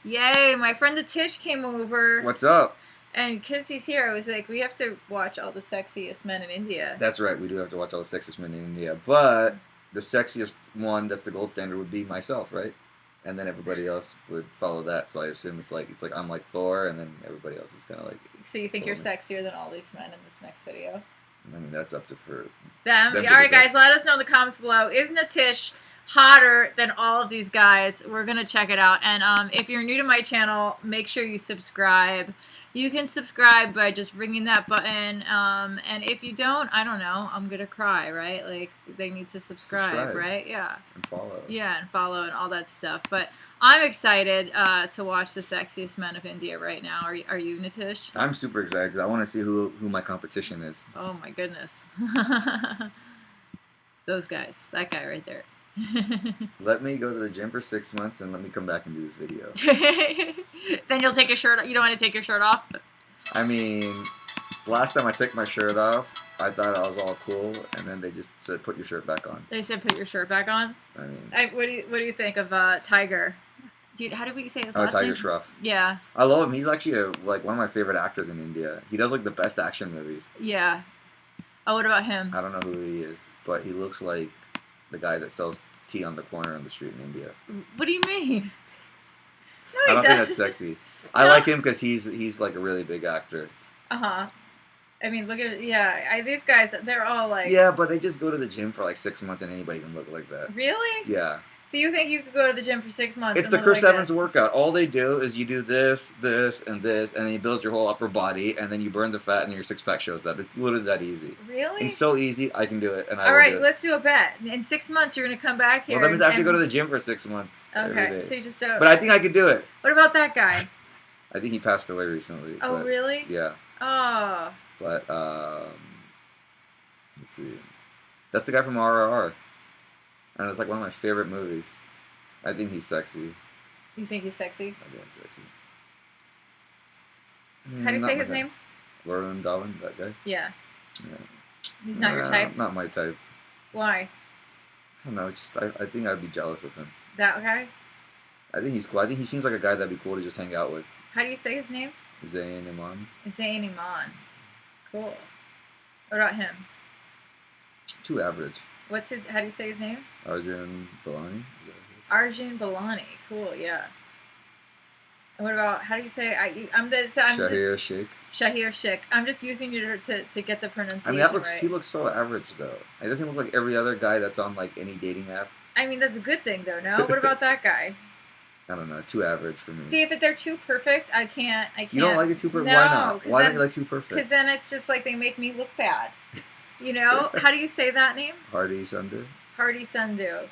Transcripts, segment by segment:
Yay! My friend the Tish came over. What's up? And because he's here, I was like, we have to watch all the sexiest men in India. That's right. We do have to watch all the sexiest men in India. But the sexiest one, that's the gold standard, would be myself, right? And then everybody else would follow that. So I assume it's like I'm like Thor, and then everybody else is kind of like. So you think you're sexier than all these men in this next video? I mean, that's up to them. All right, guys, let us know in the comments below. Is Natish hotter than all of these guys? We're gonna check it out. And if you're new to my channel, make sure you subscribe. You can subscribe by just ringing that button. And if you don't, I don't know, I'm gonna cry, right? Like, they need to subscribe, right? Yeah. And follow. Yeah, and follow and all that stuff. But I'm excited to watch the sexiest men of India right now. Are you, Natish? I'm super excited because I want to see who my competition is. Oh my goodness. Those guys. That guy right there. Let me go to the gym for 6 months and let me come back and do this video. Then you'll take your shirt off. You don't want to take your shirt off? I mean, last time I took my shirt off, I thought I was all cool, and then they just said, put your shirt back on. They said, put your shirt back on? I mean... what do you think of Tiger? Dude, how do we say his last Tiger name? Shroff. Yeah. I love him. He's actually like one of my favorite actors in India. He does like the best action movies. Yeah. Oh, what about him? I don't know who he is, but he looks like the guy that sells tea on the corner on the street in India. What do you mean? No, I don't think that's sexy. No. I like him because he's like a really big actor. Uh-huh. I mean, look at these guys. They're all like. Yeah, but they just go to the gym for like 6 months, and anybody can look like that. Really? Yeah. So you think you could go to the gym for 6 months? It's the Chris Evans workout. All they do is you do this, this, and this, and then you build your whole upper body, and then you burn the fat, and your six-pack shows up. It's literally that easy. Really? It's so easy. I can do it, and all right, let's do a bet. In 6 months, you're gonna come back here. Well, that means I have to go to the gym for 6 months. Okay, so you just don't. But I think I could do it. What about that guy? I think he passed away recently. Oh, really? Yeah. Oh. But let's see. That's the guy from RRR, and it's like one of my favorite movies. I think he's sexy. You think he's sexy? I think he's sexy. How do you say his name? Varun Dhawan, that guy? Yeah. He's not your type? Not my type. Why? I don't know. Just I think I'd be jealous of him. That guy? I think he's cool. I think he seems like a guy that'd be cool to just hang out with. How do you say his name? Zayn Iman. Zayn Iman. Cool. What about him? Too average. How do you say his name? Arjun Balani. Arjun Balani. Cool, yeah. And what about, how do you say, Shahir Sheikh. Shahir Sheikh. I'm just using you to get the pronunciation right. He looks so average, though. He doesn't look like every other guy that's on, like, any dating app. I mean, that's a good thing, though, no? What about that guy? I don't know. Too average for me. See, if they're too perfect, I can't. You don't like it too perfect? No, why not? Why don't you like too perfect? Because then it's just like they make me look bad. You know? How do you say that name? Hardy Sandhu. Hardy Sandhu.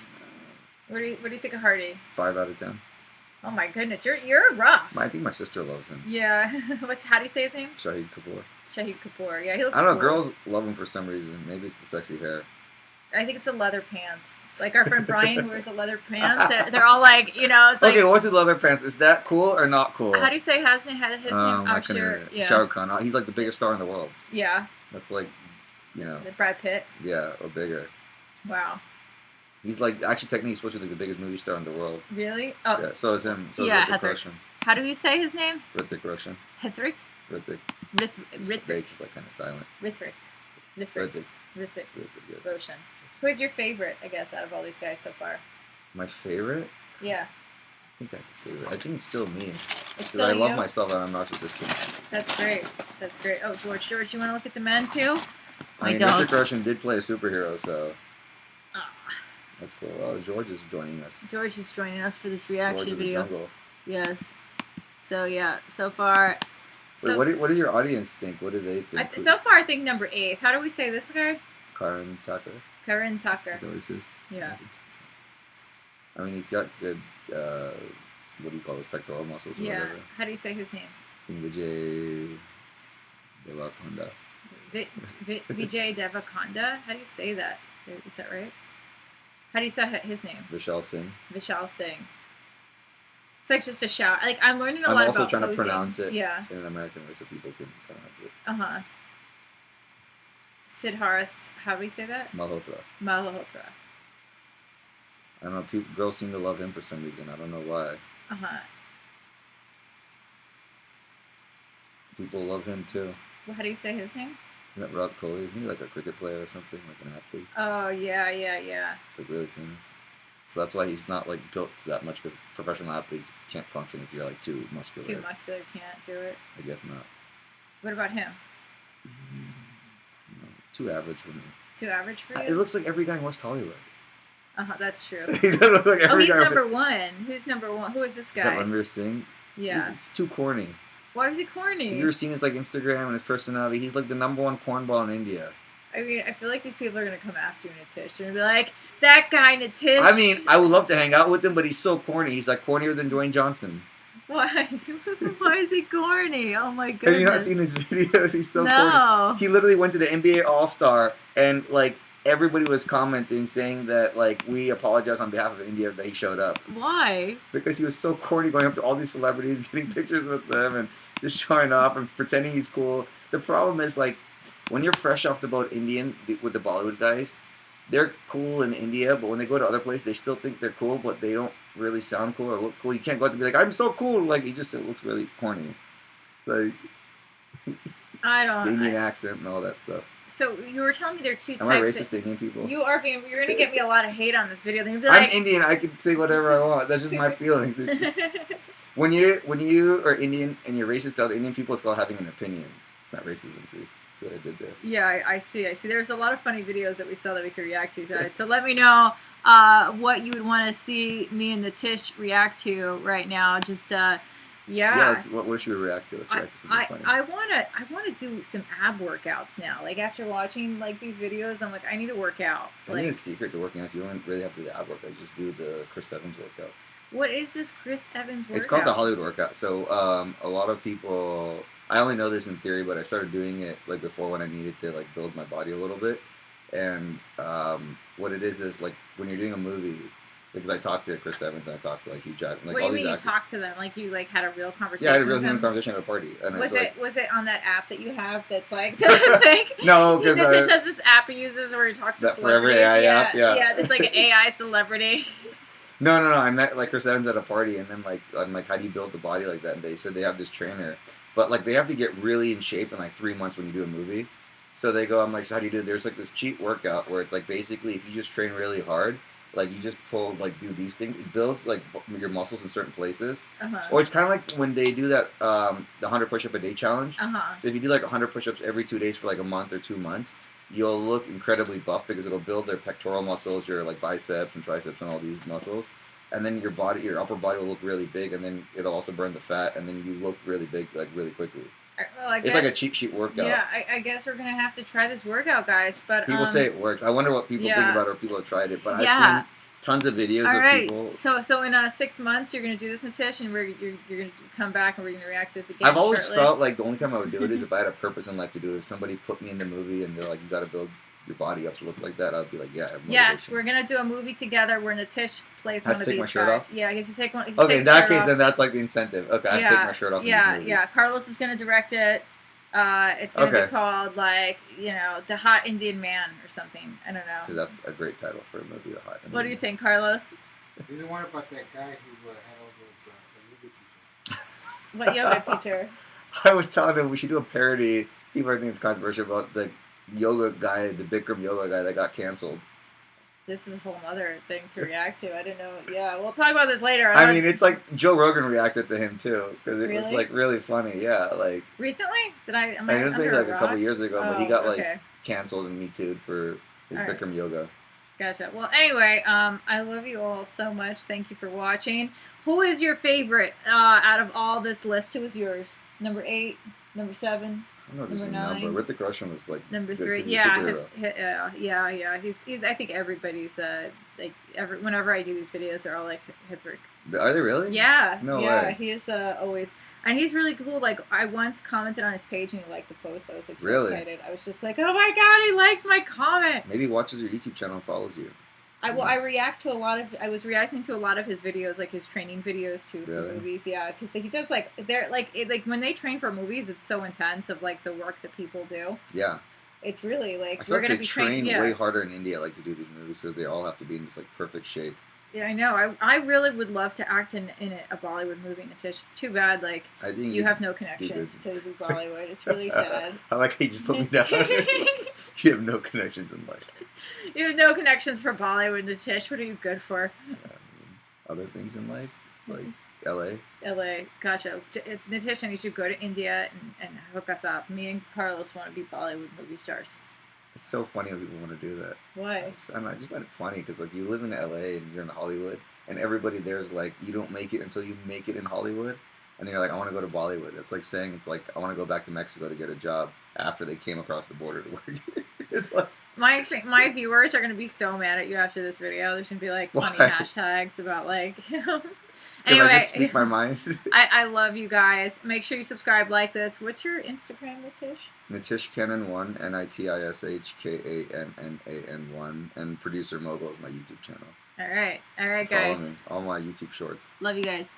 What do you think of Hardy? 5 out of 10. Oh my goodness, you're rough. I think my sister loves him. Yeah. How do you say his name? Shahid Kapoor. Shahid Kapoor. Yeah, he looks. I don't know. Cool. Girls love him for some reason. Maybe it's the sexy hair. I think it's the leather pants. Like our friend Brian who wears the leather pants. They're all like, you know, it's like. Okay, what's with leather pants? Is that cool or not cool? How do you say his name? Shahrukh Khan. He's like the biggest star in the world. Yeah. That's like, you know. The Brad Pitt. Yeah, or bigger. Wow. He's like, actually, technically, he's supposed to be the biggest movie star in the world. Really? Oh. Yeah, so is him. So yeah, is Hrithik Roshan. How do you say his name? Hrithik Roshan. Hrithik? Hrithik. Hrithik. Just like kind of silent. Hrithik. Roshan. Who's your favorite, I guess, out of all these guys so far? My favorite? Yeah. I think I have a favorite. I think it's still me. It's still you? I love myself and I'm narcissistic. That's great. That's great. Oh, George, you want to look at the men too? I mean, Hrithik Roshan did play a superhero, so. That's cool. Well, George is joining us. George is joining us for this reaction video. Jungle. Yes. So yeah, so far. Wait, what do your audience think? What do they think? So far, I think number 8. How do we say this guy? Karan Tacker. Karan Tacker. Is that what he says? Yeah. I mean, he's got good. What do you call his pectoral muscles? Or whatever. How do you say his name? I think Vijay Devarkonda. Vijay Devarkonda. How do you say that? Is that right? How do you say his name? Vishal Singh. Vishal Singh. It's like just a shout. Like I'm learning a lot about I'm also trying to pronounce it in an American way so people can pronounce it. Uh-huh. Siddharth, how do we say that? Malhotr. Malhotr. I don't know, girls seem to love him for some reason. I don't know why. Uh-huh. People love him too. Well, how do you say his name? Isn't that Virat Kohli? Isn't he like a cricket player or something, like an athlete? Oh yeah. Like really famous. So that's why he's not like built to that much, because professional athletes can't function if you're like too muscular. Too muscular, can't do it. I guess not. What about him? No, too average for me. Too average for you? It looks like every guy in West Hollywood. That's true. He doesn't look like every he's guy. number one. Who's number one? Who is this guy? Is that Ranveer Singh? Yeah. It's too corny. Why is he corny? Have you ever seen his like Instagram and his personality? He's like the number one cornball in India. I mean, I feel like these people are gonna come after you, Natish. They're gonna be like, that guy, Natish. I mean, I would love to hang out with him, but he's so corny. He's like cornier than Dwayne Johnson. Why? Why is he corny? Oh my goodness. Have you not seen his videos? He's so corny. No. He literally went to the NBA All-Star and like everybody was commenting saying that like we apologize on behalf of India that he showed up. Why? Because he was so corny, going up to all these celebrities, getting pictures with them and just showing off and pretending he's cool. The problem is like when you're fresh off the boat Indian with the Bollywood guys, they're cool in India, but when they go to other places, they still think they're cool, but they don't really sound cool or look cool. You can't go out and be like, I'm so cool. Like, it looks really corny. Like, I don't. the Indian accent and all that stuff. So you were telling me there are two Am I types. racist to Indian people? You're gonna get me a lot of hate on this video. Then you'll be like, I'm Indian. I can say whatever I want. That's just my feelings. It's just, when you are Indian and you're racist to other Indian people, it's called having an opinion. It's not racism. See, that's what I did there. Yeah, I see. There's a lot of funny videos that we saw that we could react to, guys. So let me know what you would want to see me and Natish react to right now. Just yeah. What should we react to? Let's react to something funny. I wanna do some ab workouts now. Like after watching like these videos, I'm like, I need to work out. I think the secret to working out is you don't really have to do the ab workout. You just do the Chris Evans workout. What is this Chris Evans workout? It's called the Hollywood workout. So a lot of people, I only know this in theory, but I started doing it like before when I needed to like build my body a little bit. And what it is like when you're doing a movie, because I talked to Chris Evans and I talked to like Hugh Jackman. Like, what do you mean you talked to them? Like you like had a real conversation? Yeah, I had a real with human them? conversation at a party. And was it on that app that you have that's like fake? No, because Natish has this app he uses where he talks to celebrities. Forever AI app? Yeah, it's like an AI celebrity. No. I met like Chris Evans at a party, and then like I'm like, how do you build the body like that? And they said they have this trainer, but like they have to get really in shape in like 3 months when you do a movie. So they go, I'm like, so how do you do it? There's like this cheat workout where it's like basically if you just train really hard, like you just do these things, it builds like your muscles in certain places. Or it's kind of like when they do that the 100 push-up a day challenge. So if you do like 100 push-ups every 2 days for like a month or 2 months, you'll look incredibly buff because it'll build their pectoral muscles, your like biceps and triceps and all these muscles. And then your upper body will look really big, and then it'll also burn the fat, and then you look really big like really quickly. Well, I guess, it's like a cheat sheet workout. Yeah, I guess we're going to have to try this workout, guys. But people say it works. I wonder what people think about it, or people have tried it. But I've seen tons of videos of people. So in 6 months, you're going to do this, Natish, and you're going to come back and we're going to react to this again. I've always felt like the only time I would do it is if I had a purpose in life to do it. If somebody put me in the movie and they're like, you got to build your body up to look like that, I'd be like, yeah. Yes, we're gonna do a movie together where Natish plays one of these guys. Has to take my shirt off? Yeah, he has to take one. Okay, in that case, then that's like the incentive. Okay, I have to take my shirt off in this movie. Yeah. Carlos is gonna direct it. It's gonna be called like The Hot Indian Man or something. I don't know. Because that's a great title for a movie, The Hot Indian Man. What do you think, Carlos? There's one about that guy who had all those yoga teacher. What yoga teacher? I was telling him we should do a parody. People are thinking it's controversial about the yoga guy, the Bikram yoga guy that got canceled. This is a whole other thing to react to. I didn't know. Yeah, we'll talk about this later. I mean, it's like Joe Rogan reacted to him too because it was like really funny. Yeah, like recently. It was maybe like a couple years ago, but he got like okay. canceled and Me Too'd for his Bikram yoga. Gotcha. Well, anyway, I love you all so much. Thank you for watching. Who is your favorite out of all this list? Who is yours? Number 8, number 7. I don't know if there's a number. Hrithik Roshan was like number 3. Yeah, yeah. He's. I think everybody's whenever I do these videos, they're all like Hrithik. Are they really? Yeah. No way. Yeah, he is always, and he's really cool. Like I once commented on his page and he liked the post. I was like so excited. I was just like, oh my god, he liked my comment. Maybe he watches your YouTube channel and follows you. I react to a lot of. I was reacting to a lot of his videos, like his training videos too for movies. Yeah, because he does like they're like when they train for movies, it's so intense of like the work that people do. Yeah, it's really like I feel like they train way harder in India, like to do these movies, so they all have to be in this like perfect shape. Yeah, I know. I really would love to act in a Bollywood movie, Natish. It's too bad, like, I think you have no connections to do Bollywood. It's really sad. I like how you just put me down. You have no connections in life. You have no connections for Bollywood, Natish. What are you good for? I mean, other things in life, like L.A. LA, gotcha. Natish, and you should go to India and hook us up. Me and Carlos want to be Bollywood movie stars. It's so funny when people want to do that. Why? I don't know, I just find it funny because like you live in LA and you're in Hollywood and everybody there's like you don't make it until you make it in Hollywood and then you're like I want to go to Bollywood. It's like saying it's like I want to go back to Mexico to get a job after they came across the border to work. It's like my viewers are gonna be so mad at you after this video. There's gonna be like funny Why? hashtags about like. Anyway, I just speak my mind. I love you guys. Make sure you subscribe, like this. What's your Instagram, Natish? Natish Cannon1, NITISHKANNAN1, and Producer Mogul is my YouTube channel. All right, Follow guys. me, all my YouTube shorts. Love you guys.